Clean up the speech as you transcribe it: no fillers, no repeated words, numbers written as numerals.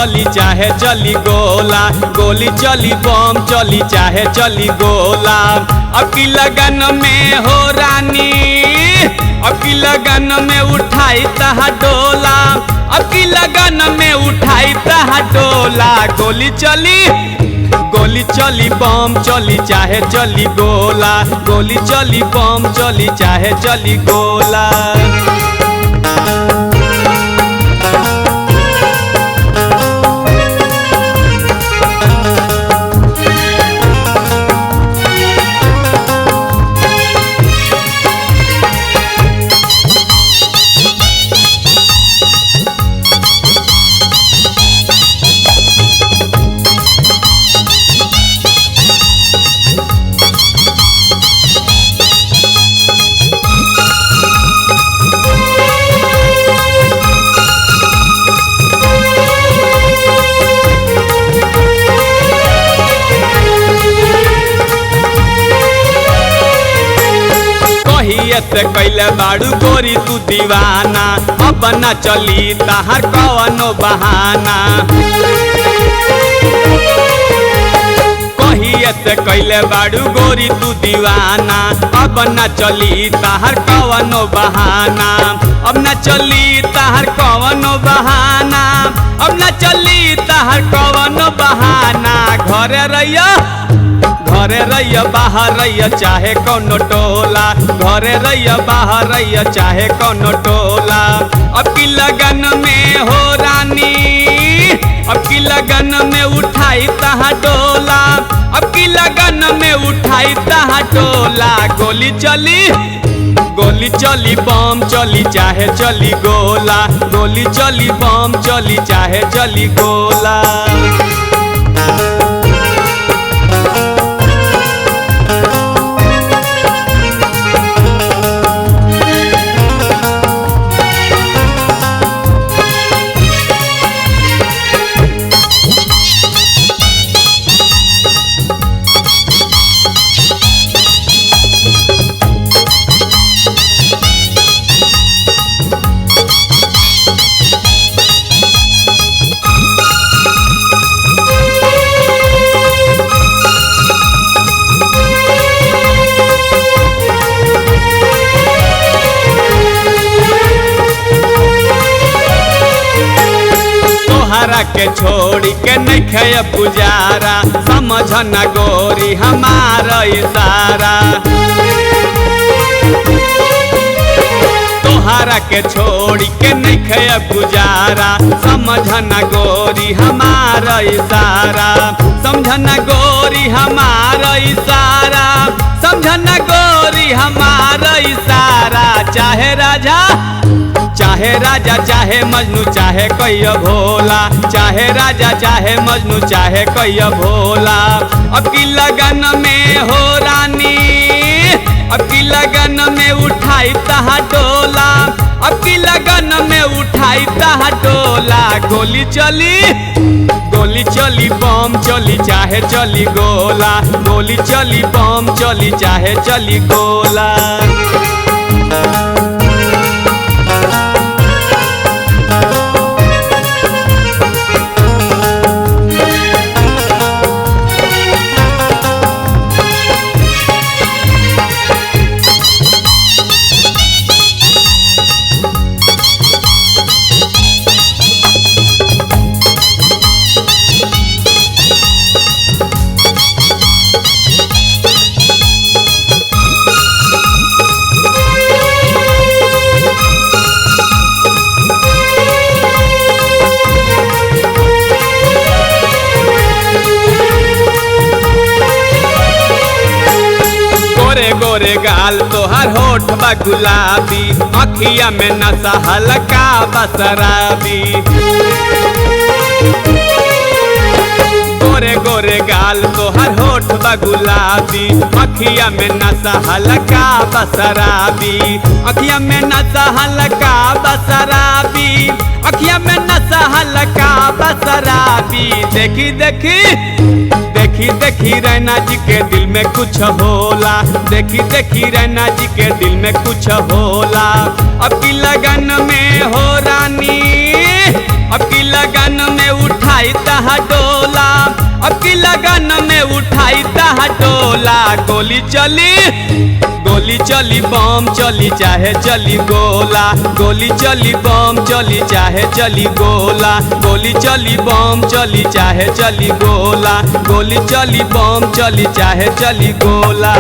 चली चाहे चली गोला, गोली चली बम चली चाहे चली गोला। अब की लगन में हो रानी, अब की लगन में उठाई तहा डोला, अब की लगन में उठाई तहा डोला। गोली चली बम चली चाहे चली गोला, गोली चली बम चली चाहे चली गोला। से कैले बाड़ू गोरी तू दीवाना, अब न चली तहार कवनो बहाना। कहिए से कैले बाड़ू गोरी तू दीवाना, अब न चली तहार कवनो बहाना। अब न चली तहार कवनो बहाना, अब न चली तहार कवनो बहाना। घरे रहिया बाहर रहिया चाहे कोनो टोला, घरे रहिया बाहर रहिया चाहे कोनो टोला। अब की लगन में हो रानी, अब की लगन में उठाई तहा डोला, अब की लगन में उठाई तहा डोला। गोली चली बम चली चाहे चली गोला, गोली चली बम चली चाहे चली गोला। तोहरा के छोड़ी के नहीं खे गुजारा, समझ न गोरी हमारा इशारा। तोहरा के छोड़ी के नहीं खे गुजारा, समझ न गोरी हमारा इशारा। समझ न गोरी हमारा इशारा, समझ न गोरी हमारा इशारा। चाहे राजा चाहे मजनू चाहे कोई भोला, चाहे राजा चाहे मजनू चाहे कोई भोला। अब की लगन में हो रानी, अब की लगन में उठाई तहा डोला, अब की लगन में उठाई तहा डोला। गोली चली बम चली चाहे चली गोला, गोली चली बम चली चाहे चली गोला। गोरे गाल तोहर होठ बा गुलाबी, अखिया में नशा हल्का बसराबी। गोरे गोरे गाल तोहर होठ बा गुलाबी, अखिया में नशा हल्का बसराबी। अखिया में नशा हल्का बसराबी, अखिया में नशा हल्का बसराबी। देखी देखी रैना जी के दिल में कुछ होला, देखी देखी रैना जी के दिल में कुछ होला। अब की लगन में हो रानी, अब की लगन में उठाई तहा डोला, अब की लगन में उठाई तहा डोला। गोली चली बम चली चाहे चली गोला, गोली चली बम चली चाहे चली गोला, गोली चली बम चली चाहे चली गोला, गोली चली बम चली चाहे चली गोला।